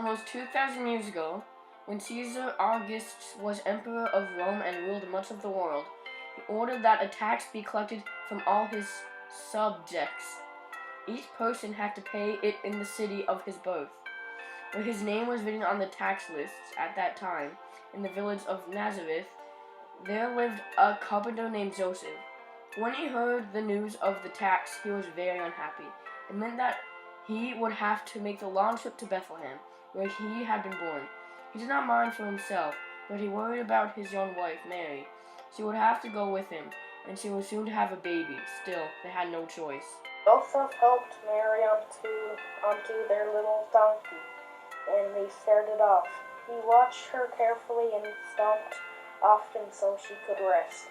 Almost 2,000 years ago, when Caesar Augustus was emperor of Rome and ruled much of the world, he ordered that a tax be collected from all his subjects. Each person had to pay it in the city of his birth, where his name was written on the tax lists at that time. In the village of Nazareth, there lived a carpenter named Joseph. When he heard the news of the tax, he was very unhappy. It meant that he would have to make the long trip to Bethlehem, where he had been born. He did not mind for himself, but he worried about his young wife, Mary. She would have to go with him, and she was soon to have a baby. Still, they had no choice. Joseph helped Mary onto their little donkey, and they started off. He watched her carefully and stopped often so she could rest.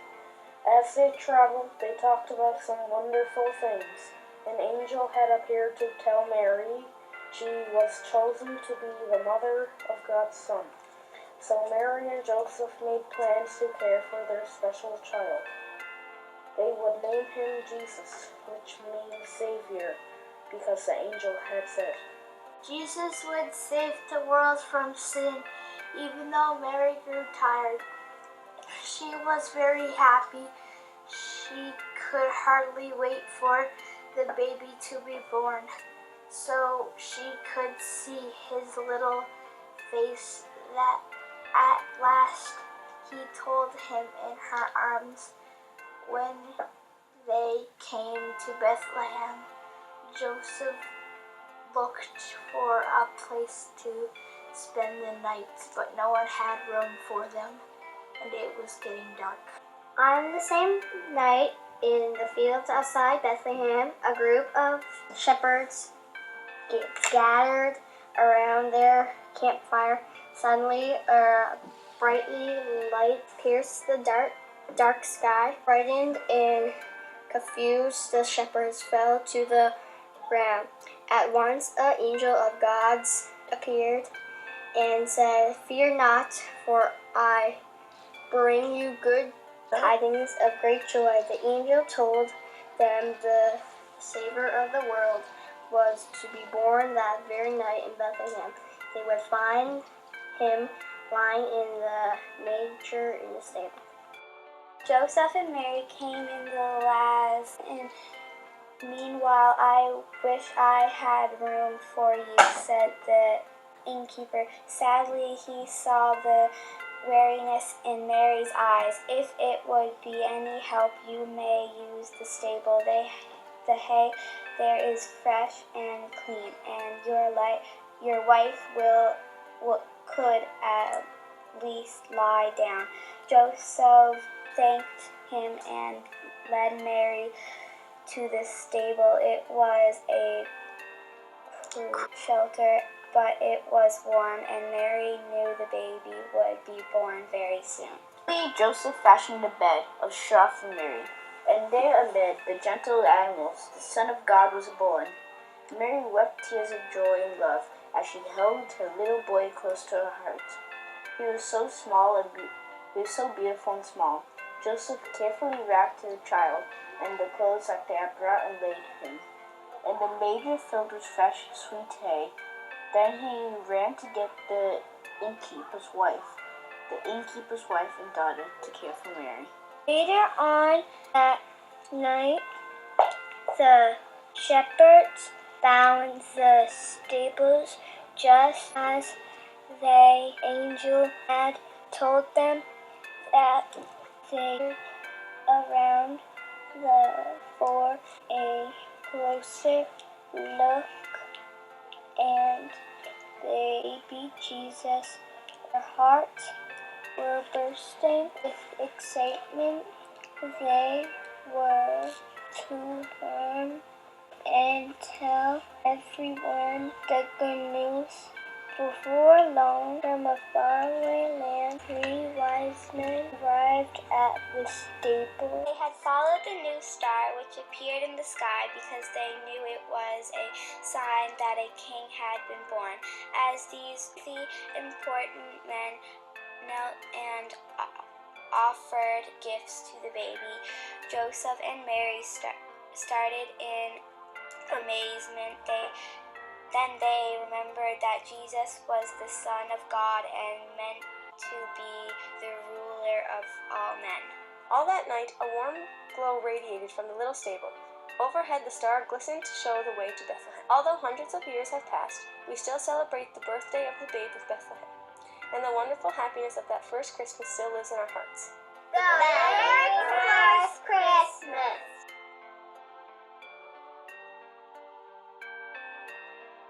As they traveled, they talked about some wonderful things. An angel had appeared to tell Mary she was chosen to be the mother of God's Son. So Mary and Joseph made plans to care for their special child. They would name him Jesus, which means Savior, because the angel had said. Jesus would save the world from sin. Even though Mary grew tired, she was very happy. She could hardly wait for the baby to be born, so she could see his little face that at last he told him in her arms. When they came to Bethlehem, Joseph looked for a place to spend the night, but no one had room for them, and it was getting dark. On the same night, in the fields outside Bethlehem, a group of shepherds gathered around their campfire. Suddenly, a brightly light pierced the dark sky. Frightened and confused, the shepherds fell to the ground. At once, an angel of God appeared and said, "Fear not, for I bring you good tidings of great joy." The angel told them the Savior of the world was to be born that very night in Bethlehem. They would find him lying in the manger in the stable. Joseph and Mary came in the last, and meanwhile, "I wish I had room for you," said the innkeeper. Sadly, he saw the weariness in Mary's eyes. "If it would be any help, you may use the stable. The hay there is fresh and clean, and your wife could at least lie down." Joseph thanked him and led Mary to the stable. It was a crude shelter, but it was warm, and Mary knew the baby would be born very soon. Joseph fashioned a bed of straw for Mary, and there amid the gentle animals the Son of God was born. Mary wept tears of joy and love as she held her little boy close to her heart. He was so beautiful and small. Joseph carefully wrapped the child in the clothes that they had brought and laid him in the manger filled with fresh, sweet hay. Then he ran to get the innkeeper's wife and daughter, to care for Mary. Later on that night, the shepherds found the stables just as the angel had told them. That they around for a closer look, and baby Jesus. Their hearts were bursting with excitement. They were to learn and tell everyone the good news. Before long, from a faraway land, 3 wise men arrived at the stable. They had followed the new star which appeared in the sky because they knew it was a sign that a king had been born. As these important men knelt and offered gifts to the baby, Joseph and Mary started in amazement. They Then they remembered that Jesus was the Son of God and meant to be the ruler of all men. All that night, a warm glow radiated from the little stable. Overhead, the star glistened to show the way to Bethlehem. Although hundreds of years have passed, we still celebrate the birthday of the babe of Bethlehem. And the wonderful happiness of that first Christmas still lives in our hearts. The